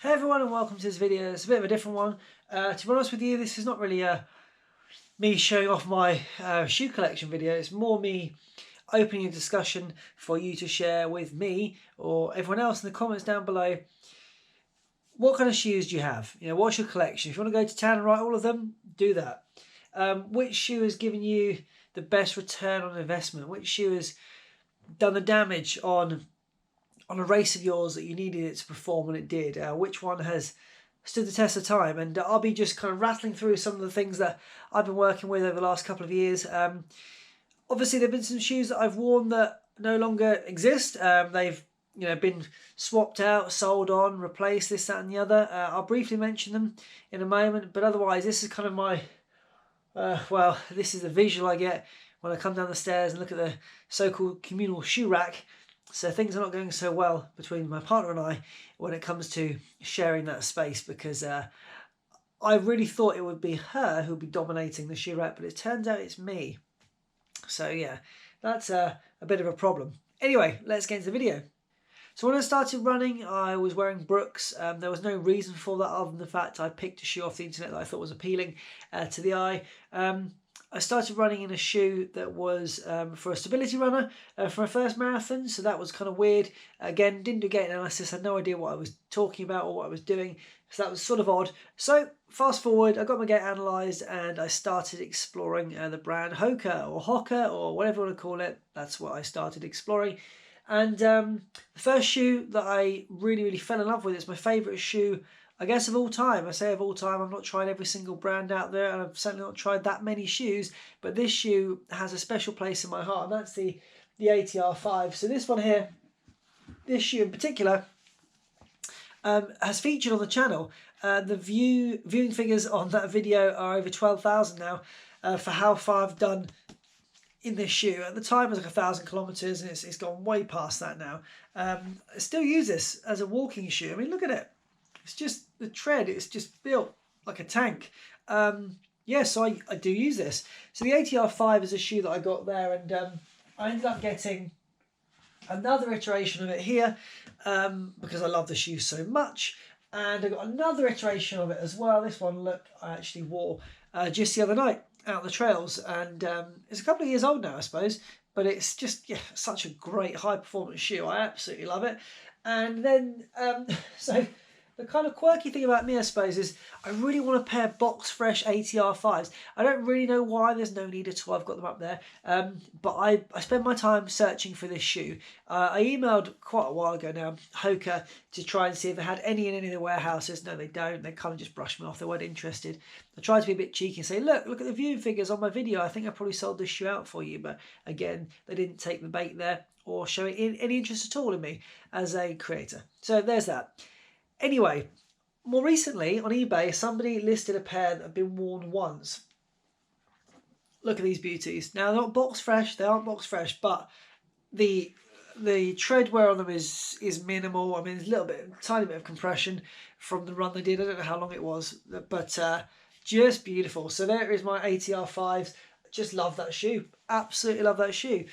Hey everyone and welcome to this video. It's a bit of a different one. To be honest with you, this is not really me showing off my shoe collection video. It's more me opening a discussion for you to share with me or everyone else in the comments down below. What kind of shoes do you have? You know, what's your collection? If you want to go to town and write all of them, do that. Which shoe has given you the best return on investment? Which shoe has done the damage on a race of yours that you needed it to perform and it did? Which one has stood the test of time? And I'll be just kind of rattling through some of the things that I've been working with over the last couple of years. Obviously, there have been some shoes that I've worn that no longer exist. They've been swapped out, sold on, replaced, this, that and the other. I'll briefly mention them in a moment, but otherwise this is kind of my, this is the visual I get when I come down the stairs and look at the so-called communal shoe rack. So things are not going so well between my partner and I when it comes to sharing that space, because I really thought it would be her who would be dominating the shoe rack, but it turns out it's me. So yeah, that's a bit of a problem. Anyway, let's get into the video. So when I started running, I was wearing Brooks. There was no reason for that other than the fact I picked a shoe off the internet that I thought was appealing to the eye. I started running in a shoe that was for a stability runner for my first marathon, so that was kind of weird. Again, didn't do gait analysis, had no idea what I was talking about or what I was doing, so that was sort of odd. So fast forward, I got my gait analysed and I started exploring the brand Hoka or Hoka or whatever you want to call it. That's what I started exploring. And the first shoe that I really fell in love with, it's my favourite shoe, I guess, of all time. I say of all time, I've not tried every single brand out there, and I've certainly not tried that many shoes, but this shoe has a special place in my heart, and that's the Atr Five. So this one here, this shoe in particular, has featured on the channel. The viewing figures on that video are over 12,000 now for how far I've done in this shoe. At the time it was like 1,000 kilometers, and it's gone way past that now. I still use this as a walking shoe. I mean, look at it. It's just the tread, it's just built like a tank. Yeah, so I do use this. So the Atr 5 is a shoe that I got there, and I ended up getting another iteration of it here because I love the shoe so much. And I got another iteration of it as well. This one, look, I actually wore just the other night out the trails, and it's a couple of years old now, I suppose, but it's just, yeah, such a great high performance shoe. I absolutely love it. And then so the kind of quirky thing about me, I suppose, is I really want a pair of box fresh Atr 5s. I don't really know why, there's no need at all, I've got them up there. But I spend my time searching for this shoe. I emailed quite a while ago now, Hoka, to try and see if they had any in any of the warehouses. No, they don't. They kind of just brushed me off. They weren't interested. I tried to be a bit cheeky and say, look at the viewing figures on my video. I think I probably sold this shoe out for you. But again, they didn't take the bait there or show any interest at all in me as a creator. So there's that. Anyway, more recently on eBay, somebody listed a pair that have been worn once. Look at these beauties. Now, they're not box fresh, they aren't box fresh, but the tread wear on them is minimal. I mean, there's a little bit, tiny bit of compression from the run they did. I don't know how long it was, but just beautiful. So there is my Atr 5s. Just love that shoe. Absolutely love that shoe.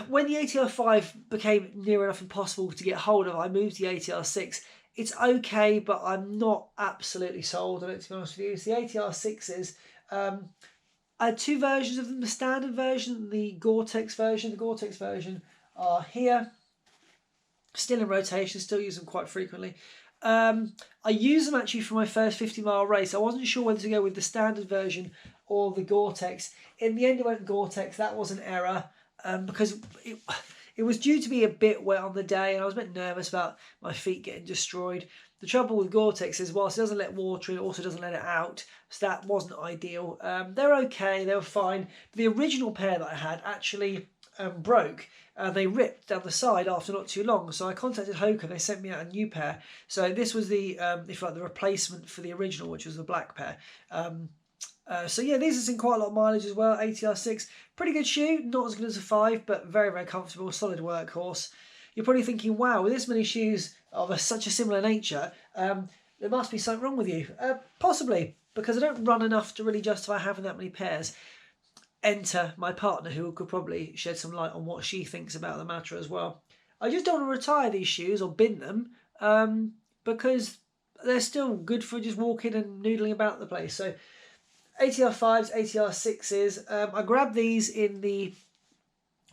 When the Atr 5 became near enough impossible to get hold of, I moved to the Atr 6. It's okay, but I'm not absolutely sold on it, to be honest with you. It's the Atr Sixes. I had two versions of them, the standard version and the Gore-Tex version. The Gore-Tex version are here, still in rotation, still use them quite frequently. I used them actually for my first 50-mile race. I wasn't sure whether to go with the standard version or the Gore-Tex. In the end, I went Gore-Tex. That was an error. Because it was due to be a bit wet on the day, and I was a bit nervous about my feet getting destroyed. The trouble with Gore-Tex is, whilst it doesn't let water in, it also doesn't let it out, so that wasn't ideal. They're okay, they were fine. The original pair that I had actually broke. They ripped down the side after not too long, so I contacted Hoka and they sent me out a new pair. So this was the, if you like, the replacement for the original, which was the black pair. So yeah, these are seen quite a lot of mileage as well. Atr 6, pretty good shoe, not as good as a 5, but very comfortable, solid workhorse. You're probably thinking, wow, with this many shoes of such a similar nature, there must be something wrong with you. Possibly, because I don't run enough to really justify having that many pairs. Enter my partner, who could probably shed some light on what she thinks about the matter as well. I just don't want to retire these shoes or bin them because they're still good for just walking and noodling about the place. So Atr Fives, Atr Sixes. I grabbed these in the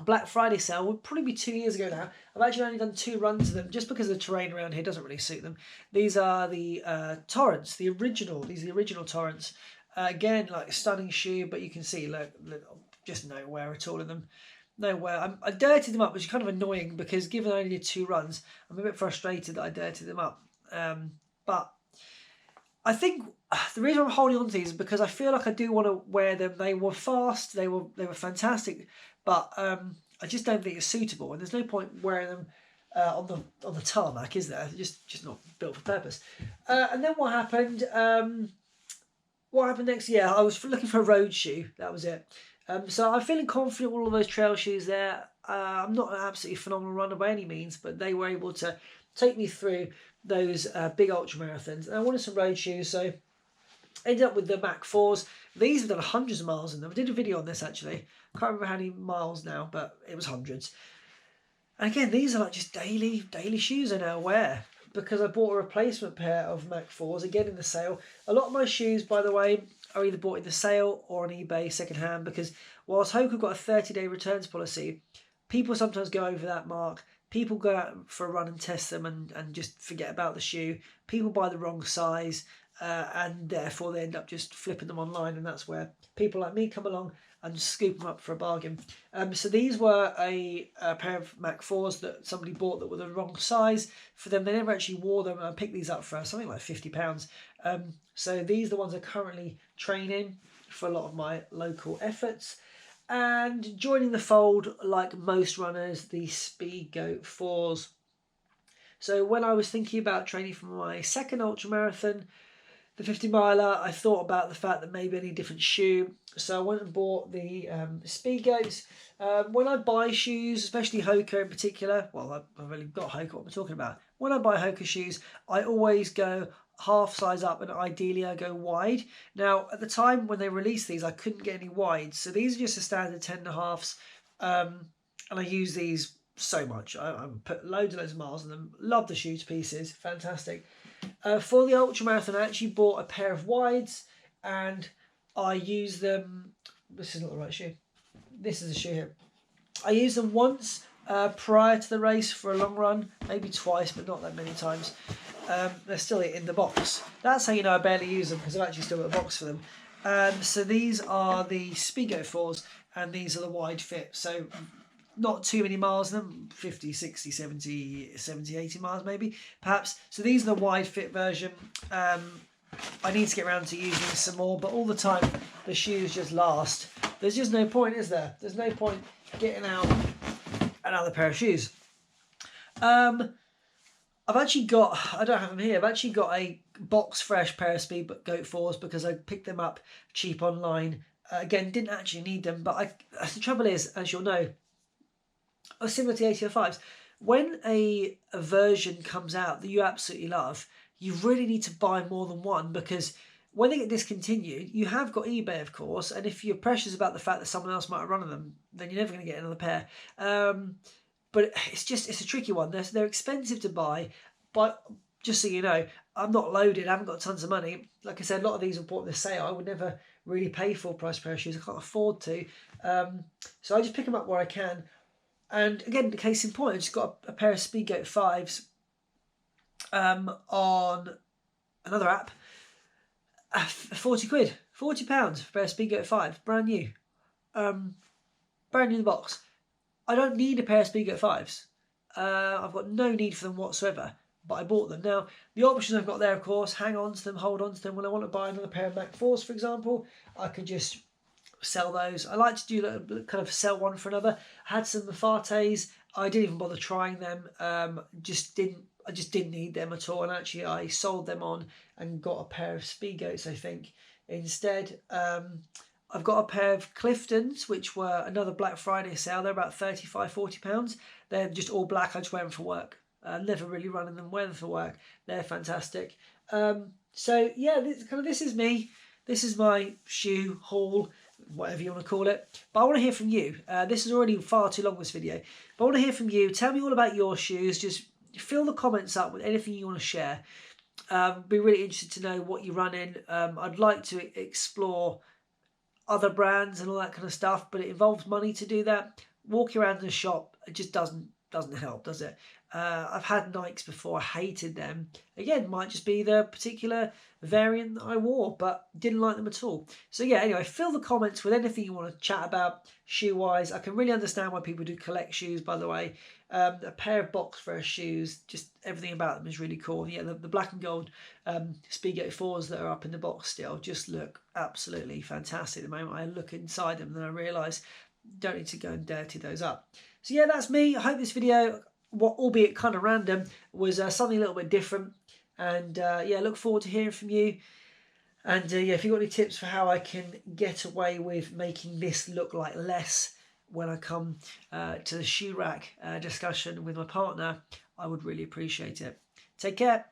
Black Friday sale. Would probably be 2 years ago now. I've actually only done 2 runs of them just because the terrain around here doesn't really suit them. These are the Torrents, the original. These are the original Torrents. Again, like a stunning shoe, but you can see, look, just no wear at all in them. No wear. I dirtied them up, which is kind of annoying because given I only did 2 runs, I'm a bit frustrated that I dirtied them up. But I think the reason I'm holding on to these is because I feel like I do want to wear them. They were fast, they were fantastic, but I just don't think it's suitable, and there's no point wearing them on the tarmac, is there? They're just not built for purpose. And then what happened? What happened next? Yeah, I was looking for a road shoe. That was it. So I'm feeling confident with all of those trail shoes there. I'm not an absolutely phenomenal runner by any means, but they were able to take me through those big ultra marathons. And I wanted some road shoes, so ended up with the Atr Fours. These have done hundreds of miles in them. I did a video on this actually. I can't remember how many miles now, but it was hundreds. And again, these are like just daily shoes I now wear because I bought a replacement pair of Atr Fours, again in the sale. A lot of my shoes, by the way, are either bought in the sale or on eBay secondhand because whilst Hoka got a 30-day returns policy, people sometimes go over that mark. People go out for a run and test them and just forget about the shoe. People buy the wrong size and therefore they end up just flipping them online, and that's where people like me come along and scoop them up for a bargain. So these were a pair of Atr Fours that somebody bought that were the wrong size for them. They never actually wore them, and I picked these up for something like £50. So these are the ones I currently train in for a lot of my local efforts. And joining the fold, like most runners, the Spigo Fours. So when I was thinking about training for my second ultramarathon, the 50 miler, I thought about the fact that maybe I need a different shoe. So I went and bought the Spigos. When I buy shoes, especially Hoka in particular, well, I've really got Hoka, what I'm talking about. When I buy Hoka shoes, I always go half size up and ideally I go wide. Now, at the time when they released these, I couldn't get any wides. So these are just a standard 10.5s. And I use these so much. I put loads and loads of miles in them. Love the shoe to pieces. Fantastic. For the ultramarathon, I actually bought a pair of wides and I use them. This is not the right shoe. This is a shoe here. I used them once prior to the race for a long run, maybe twice, but not that many times. They're still in the box. That's how you know I barely use them because I've actually still got a box for them. So these are the Spigo Fours and these are the wide fit. So not too many miles in them, 50, 60, 70, 80 miles maybe, perhaps. So these are the wide fit version. I need to get around to using some more, but all the time the shoes just last. There's just no point, is there? There's no point getting out another pair of shoes. I've actually got, I don't have them here, I've actually got a box fresh pair of Spigo Fours because I picked them up cheap online. Again, didn't actually need them, but the trouble is, as you'll know, similar to the Atr Fives, when a version comes out that you absolutely love, you really need to buy more than one because when they get discontinued, you have got eBay, of course, and if you're precious about the fact that someone else might have run them, then you're never going to get another pair. But it's a tricky one. They're expensive to buy, but just so you know, I'm not loaded. I haven't got tons of money. Like I said, a lot of these are bought in the sale. I would never really pay full price pair of shoes. I can't afford to. So I just pick them up where I can. And again, the case in point, I just got a pair of Spigo Fives on another app. 40 quid, £40 for a pair of Spigo Five, brand new. Brand new in the box. I don't need a pair of Spigo Fives. I've got no need for them whatsoever, but I bought them. Now, the options I've got there, of course, hang on to them, hold on to them. When I want to buy another pair of Atr Fours, for example, I could just sell those. I like to do kind of sell one for another. I had some Mafates. I didn't even bother trying them. I just didn't need them at all. And actually, I sold them on and got a pair of Spigos, I think, instead. I've got a pair of Cliftons, which were another Black Friday sale. They're about £35, £40. They're just all black. I just wear them for work. Never really run in them, wear them for work. They're fantastic. So yeah, this is me. This is my shoe haul, whatever you want to call it. But I want to hear from you. This is already far too long, this video. But I want to hear from you. Tell me all about your shoes. Just fill the comments up with anything you want to share. Be really interested to know what you run in. I'd like to explore other brands and all that kind of stuff, but it involves money to do that. Walking around in the shop, it just doesn't help, does it? I've had Nikes before, I hated them. Again, might just be the particular variant that I wore, but didn't like them at all. So yeah, anyway, fill the comments with anything you want to chat about shoe-wise. I can really understand why people do collect shoes, by the way. A pair of box fresh shoes, just everything about them is really cool. Yeah, the black and gold Spigo Fours that are up in the box still just look absolutely fantastic. The moment I look inside them, then I realise don't need to go and dirty those up. So yeah, that's me. I hope this video, albeit kind of random, was something a little bit different. And yeah, look forward to hearing from you. And yeah, if you've got any tips for how I can get away with making this look like less when I come to the shoe rack discussion with my partner, I would really appreciate it. Take care.